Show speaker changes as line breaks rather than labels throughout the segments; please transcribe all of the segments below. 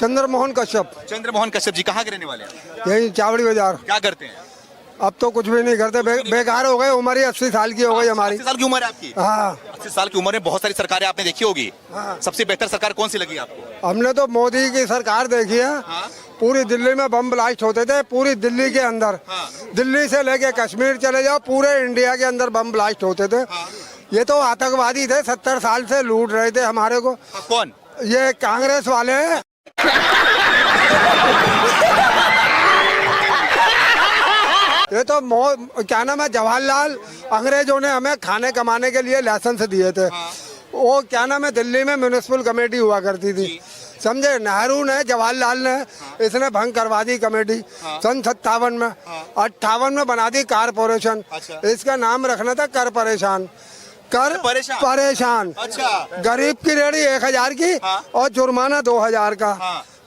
चंद्रमोहन कश्यप।
चंद्रमोहन कश्यप जी कहाँ के रहने वाले हैं?
यही चावड़ी बाजार।
क्या करते हैं?
अब तो कुछ भी नहीं करते, बेकार हो गए। उम्र ही 80 साल की हो गई हमारी।
80 साल की उम्र है आपकी?
हाँ।
80 साल की उम्र में बहुत सारी सरकारें आपने देखी होगी।
हाँ।
सबसे बेहतर सरकार कौन सी लगी आपको?
हमने तो मोदी की सरकार देखी है।
हाँ।
पूरी दिल्ली में बम ब्लास्ट होते थे, पूरी दिल्ली के अंदर।
हाँ।
दिल्ली से लेके कश्मीर चले जाओ, पूरे इंडिया के अंदर बम ब्लास्ट होते थे।
हाँ।
ये तो आतंकवादी थे, 70 साल से लूट रहे थे हमारे को।
कौन?
ये कांग्रेस वाले हैं। ये तो क्या नाम है, जवाहरलाल, अंग्रेजों ने हमें खाने कमाने के लिए लाइसेंस दिए थे। वो क्या नाम है, दिल्ली में म्यूनिसिपल कमेटी हुआ करती थी, समझे। नेहरू ने, जवाहरलाल ने, इसने भंग करवा दी कमेटी सन 57 में। 58 में बना दी कारपोरेशन। इसका नाम रखना था कर परेशान। कर परेशान।
अच्छा।
गरीब की रेहड़ी 1000 की और जुर्माना 2000 का।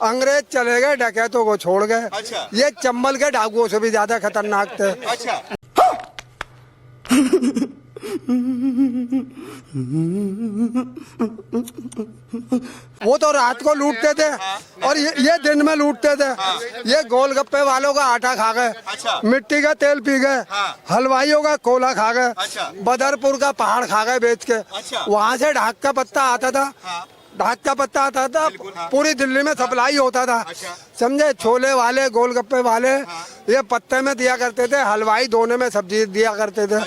अंग्रेज चले गए, डकैतों को छोड़ गए।
अच्छा।
ये चंबल के डाकुओं से भी ज्यादा खतरनाक थे।
अच्छा।
वो तो रात को लूटते थे और ये दिन में लूटते थे। ये गोलगप्पे वालों का आटा खा गए।
अच्छा।
मिट्टी का तेल पी गए। हलवाइयों का कोला खा गए।
अच्छा।
बदरपुर का पहाड़ खा गए बेच के।
अच्छा।
वहाँ से ढाक का पत्ता आता था। ढाक का पत्ता आता था, पूरी दिल्ली में सप्लाई होता था। समझे। छोले वाले, गोलगप्पे वाले ये पत्ते में दिया करते थे, हलवाई दोने में सब्जी दिया करते थे।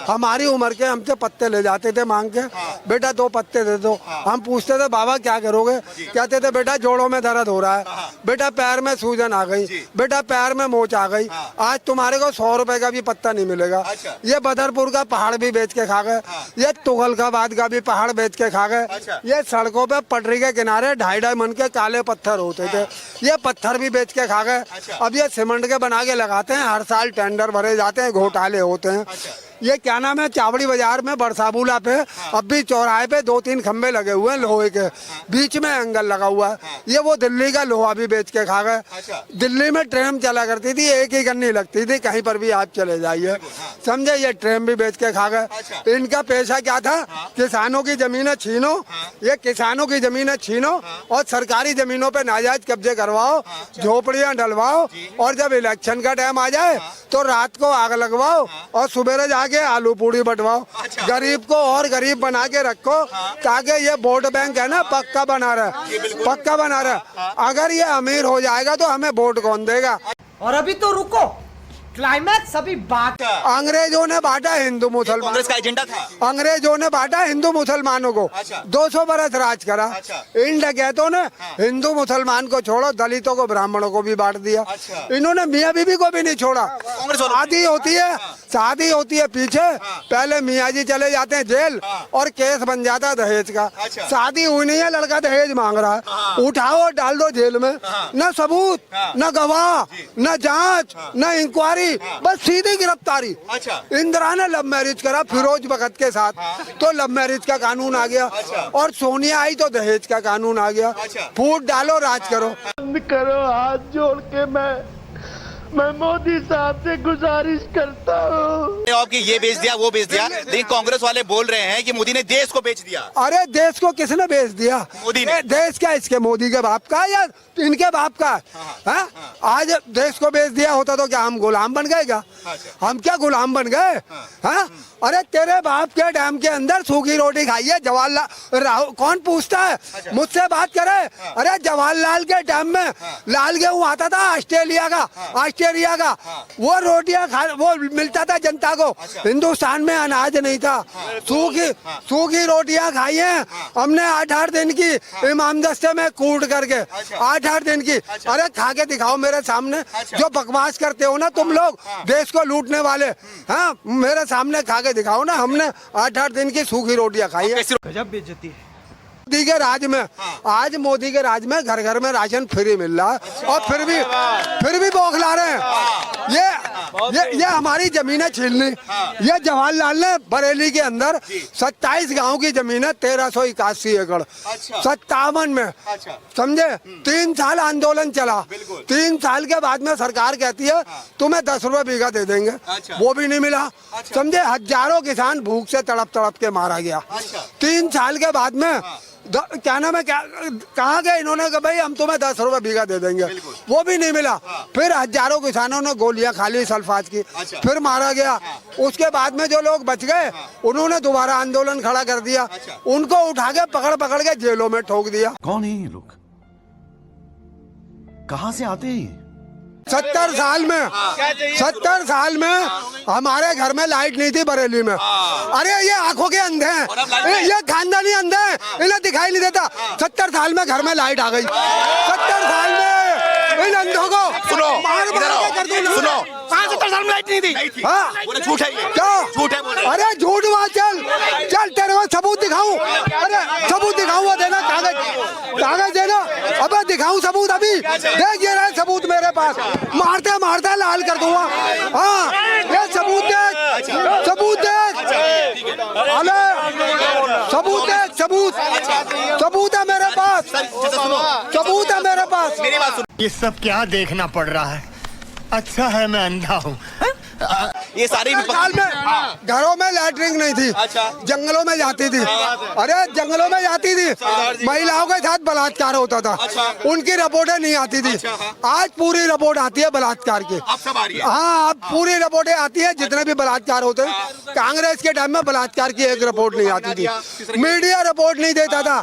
हमारी उम्र के हमसे पत्ते ले जाते थे मांग के, बेटा 2 पत्ते दे दो। हम पूछते थे बाबा क्या करोगे? कहते थे बेटा जोड़ों में दर्द हो रहा है, बेटा पैर में सूजन आ गई, बेटा पैर में मोच आ गई, आज तुम्हारे को 100 रुपए का भी पत्ता नहीं मिलेगा। ये बदरपुर का पहाड़ भी बेच के खा गए। ये तुगलकाबाद का भी पहाड़ बेच के खा गए। ये सड़कों पे पटरी के किनारे 2.5 मन के काले पत्थर होते थे, ये पत्थर भी बेच के खा गए। अब ये सीमेंट के बना के लगाते हैं, हर साल टेंडर भरे जाते हैं, घोटाले होते हैं। ये क्या नाम है, चावड़ी बाजार में बरसाबुला पे अब भी चौराहे पे 2-3 खंबे लगे हुए हैं लोहे के, बीच में एंगल लगा हुआ है। ये वो दिल्ली का लोहा भी बेच के खा गए। दिल्ली में ट्रेन चला करती थी, एक ही गन्नी लगती थी, कहीं पर भी आप चले जाइए, समझे। ये ट्रेन भी बेच के खा गए। इनका पेशा क्या था? किसानों की जमीनें छीनो, ये किसानों की जमीनें छीनो और सरकारी जमीनों पे नाजायज कब्जे करवाओ, झोपड़ियां डलवाओ, और जब इलेक्शन का टाइम आ जाए तो रात को आग लगवाओ और सुबह जाके आलू पूड़ी बंटवाओ। गरीब को और गरीब बना के रखो ताकि ये वोट बैंक है ना, पक्का बना रहे, पक्का बना रहे। अगर ये अमीर हो जाएगा तो हमें वोट कौन देगा?
और अभी तो रुको, क्लाइमैक्स अभी बात।
अंग्रेजों ने बांटा हिंदू मुसलमान,
कांग्रेस का एजेंडा था।
अंग्रेजों ने बांटा हिंदू मुसलमानों को। 200 बरस राज करा। इन डकैतों ने हिंदू मुसलमान को छोड़ो, दलितों को, ब्राह्मणों को भी बांट दिया। इन्होंने मियाँ बीबी को भी नहीं छोड़ा। शादी होती है, शादी होती है पीछे, पहले मियाँ जी चले जाते हैं जेल और केस बन जाता है दहेज का। शादी हुई नहीं है, लड़का दहेज मांग रहा है, उठाओ डाल दो जेल में। न सबूत, न गवाह, न जांच, न इंक्वायरी, बस सीधी गिरफ्तारी। इंदिरा ने लव मैरिज करा फिरोज भगत के साथ, तो लव मैरिज का कानून आ गया। और सोनिया आई तो दहेज का कानून आ गया। फूट डालो, राज करो।
बंद करो, हाथ जोड़ के मैं मोदी साहब से गुजारिश करता हूँ।
आपकी ये बेच दिया, वो बेच दिया, लेकिन कांग्रेस वाले बोल रहे हैं कि मोदी ने देश को बेच दिया।
अरे देश को किसने बेच दिया?
मोदी ने।
देश क्या इसके मोदी के बाप का या इनके बाप का? हाँ? आज देश को बेच दिया होता तो क्या हम गुलाम बन गए? क्या हम क्या गुलाम बन गए? हाँ? अरे तेरे बाप के डैम के अंदर सूखी रोटी खाई है जवाहरलाल, राहुल कौन पूछता है? मुझसे बात करे। अरे जवाहरलाल के डैम में लाल गेहूं आता था ऑस्ट्रेलिया का, वो रोटियां खा, वो मिलता था जनता को। हिंदुस्तान में अनाज नहीं था, सूखी रोटियां खाई हैं हमने 8-8 दिन की, इमाम दस्ते में कूट करके 8-8 दिन की। अरे खा के दिखाओ मेरे सामने, जो बकवास करते हो ना तुम लोग, देश को लूटने वाले। हाँ, मेरे सामने खा के दिखाओ ना, हमने 8-8 दिन की सूखी रोटियां खाई है।
गजब बेइज्जती है।
मोदी के राज में, आज मोदी के राज में घर घर में राशन फ्री मिल रहा है और फिर भी बौखला रहे हैं। ये हमारी जमीनें छीननी। ये जवाहरलाल ने बरेली के अंदर 27 गांव की जमीन है, 1381 एकड़ 57 में, समझे। 3 साल आंदोलन चला, 3 साल के बाद में सरकार कहती है तुम्हें 10 रुपए बीघा दे देंगे, वो भी नहीं मिला, समझे। हजारों किसान भूख से तड़प के मारा गया। 3 साल के बाद में क्या नाम है, क्या कहा गया इन्होंने कि भाई हम तुम्हें 10 रुपए बीघा दे देंगे, वो भी नहीं मिला। फिर हजारों किसानों ने गोलियां खा ली सल्फाज की, फिर मारा गया। उसके बाद में जो लोग बच गए उन्होंने दोबारा आंदोलन खड़ा कर दिया, उनको उठा के पकड़ पकड़ के जेलों में ठोक दिया।
कौन है ये लोग, कहां से आते हैं?
70 साल में हमारे घर में लाइट नहीं थी बरेली में। अरे ये आंखों के अंधे हैं, ये खानदानी अंधे हैं, इन्हें दिखाई नहीं देता। 70 साल में घर में लाइट आ गई, 70 साल में इन अंधों को
सुनो,
मार
इधर आओ,
के कर दूं।
सुनो,
70 साल में लाइट नहीं थी।
हाँ
बोले झूठ है ये,
क्या
झूठ है बोल रहे हैं।
अरे झूठ वहाँ चल तेरे को सबूत दिखाऊं। अरे सबूत दिखाऊं, वो देना कागज देना। अबे दिखाऊं सबूत, अभी देख ये रहा सबूत मेरे पास, मारते मारते लाल कर दूंगा। हाँ ये सबूत देख, सबूत देख, अरे सबूत देख, सबूत है मेरे पास, सबूत है मेरे पास।
मेरी बात सुनो,
ये सब क्या देखना पड़ रहा है? अच्छा है मैं अंधा हूँ।
ये सारी
साल में घरों में लैटरिन नहीं थी,
अच्छा।
जंगलों में जाती थी। अरे जंगलों में जाती थी, महिलाओं के साथ बलात्कार होता था, उनकी रिपोर्टें नहीं आती थी। आज पूरी रिपोर्ट आती है बलात्कार की।
अब सब आ रही है।
हाँ अब पूरी रिपोर्टें आती है, जितने भी बलात्कार होते हैं। कांग्रेस के टाइम में बलात्कार की एक रिपोर्ट नहीं आती थी, मीडिया रिपोर्ट नहीं देता था।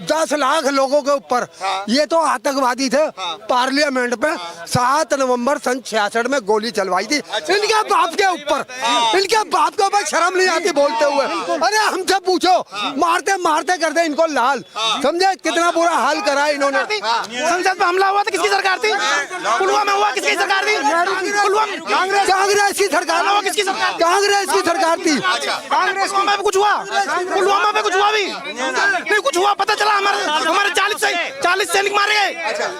10 लाख लोगों के ऊपर ये तो आतंकवादी थे। पार्लियामेंट में 7 नवंबर सन 66 में गोली चलवाई थी इनके बाप के ऊपर। इनके बाप के ऊपर शर्म नहीं आती बोलते हुए। अरे हमसे पूछो, मारते मारते कर दे इनको लाल, समझे कितना बुरा हाल करा है इन्होंने।
संसद में हमला हुआ था, किसकी सरकार थी? पुलवामा में हुआ, किसकी सरकार थी?
कांग्रेस की सरकार,
किसकी सरकार?
कांग्रेस की सरकार थी।
कांग्रेस में कुछ हुआ, पुलवामा में कुछ हुआ भी नहीं, कुछ हुआ पता चला। हमारे 40 सैनिक मारे गए,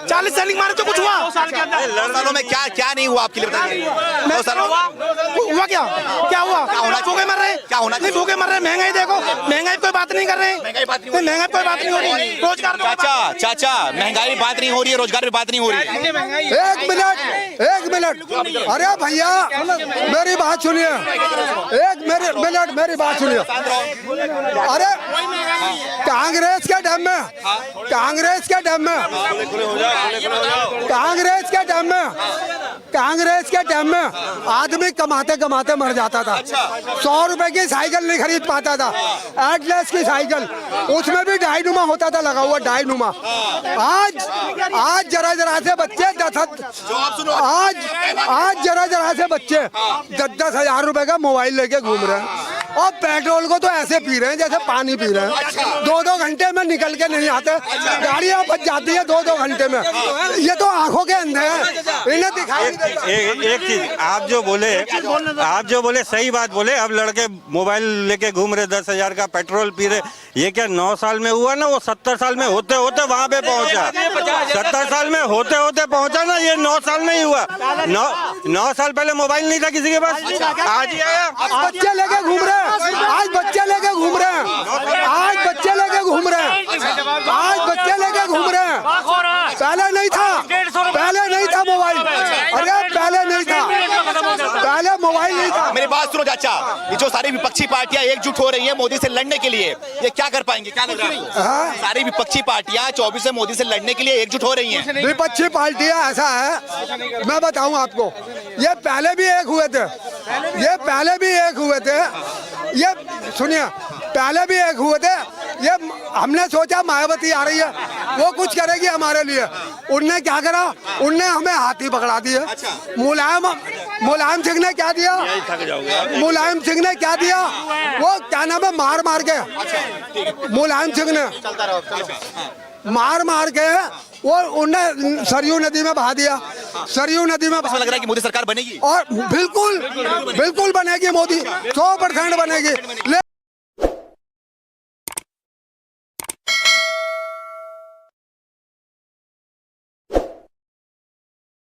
40 सैनिक मारे तो कुछ हुआ।
2 सालों में क्या क्या नहीं हुआ आपके लिए बताइए। 2 सालों
हुआ क्या हुआ? भूखे मर रहे,
क्या होना
नहीं भूखे मर रहे। महंगाई देखो, महंगाई कोई बात नहीं कर रहे, महंगाई कोई बात नहीं हो रही, रोजगार
चाचा महंगाई बात नहीं हो रही है, रोजगार पे बात नहीं हो रही है।
एक मिनट अरे भैया मेरी बात सुनिए, एक मिनट मेरी बात सुनिए। अरे कांग्रेस के टाइम में, कांग्रेस के टाइम में आदमी कमाते कमाते मर जाता था। 100 रुपए की साइकिल नहीं खरीद पाता था, एटलस की साइकिल, उसमें भी डायनुमा होता था लगा हुआ, डायनुमा। आज जरा से बच्चे आज जरा से बच्चे 10-10 हजार रुपए का मोबाइल लेके घूम रहे हैं, और पेट्रोल को तो ऐसे पी रहे हैं जैसे पानी पी रहे हैं। 2-2 घंटे में निकल के नहीं आते, गाड़ियां बच जाती है 2-2 घंटे में। ये तो आंखों के अंधे हैं, इन्हें दिखाई नहीं देता।
एक चीज आप जो बोले सही बात बोले। अब लड़के मोबाइल लेके घूम रहे, 10,000 का पेट्रोल पी रहे। ये क्या 9 साल में हुआ ना, वो 70 साल में होते होते वहाँ पे पहुँचा। 70 साल में होते होते पहुँचा ना, ये 9 साल नहीं हुआ। 9 साल पहले मोबाइल नहीं था किसी के पास, आज ही आया।
बच्चे लेके घूम रहे हैं, आज बच्चे लेके घूम रहे हैं, आज बच्चे लेके घूम रहे हैं, आज बच्चे लेके घूम रहे हैं। पहले नहीं था, पहले नहीं था मोबाइल। अरे पहले नहीं था, पहले मोबाइल नहीं था।
मेरी बात सुनो चाचा, ये जो सारी विपक्षी पार्टियां एकजुट हो रही हैं मोदी से लड़ने के लिए, ये क्या कर पाएंगे? क्या लग रहा है आपको? सारी विपक्षी पार्टियां 24 से मोदी से लड़ने के लिए एकजुट हो रही हैं।
विपक्षी पार्टियां ऐसा है, मैं बताऊं आपको, ये पहले भी एक हुए थे, ये पहले भी एक हुए थे। ये सुनिए, पहले भी एक हुए थे। ये हमने सोचा मायावती आ रही है, वो कुछ करेगी हमारे लिए। उनने क्या करा, उनने हमें हाथी पकड़ा दिए। मुलायम सिंह ने क्या दिया, मुलायम सिंह ने क्या दिया, वो क्या नाम है, मार मार के, मुलायम सिंह ने मार के वो उन्हें सरयू नदी में बहा दिया। सरयू नदी में
लग रहा है कि मोदी सरकार बनेगी,
और बिल्कुल बनेगी, मोदी 100% बनेगी।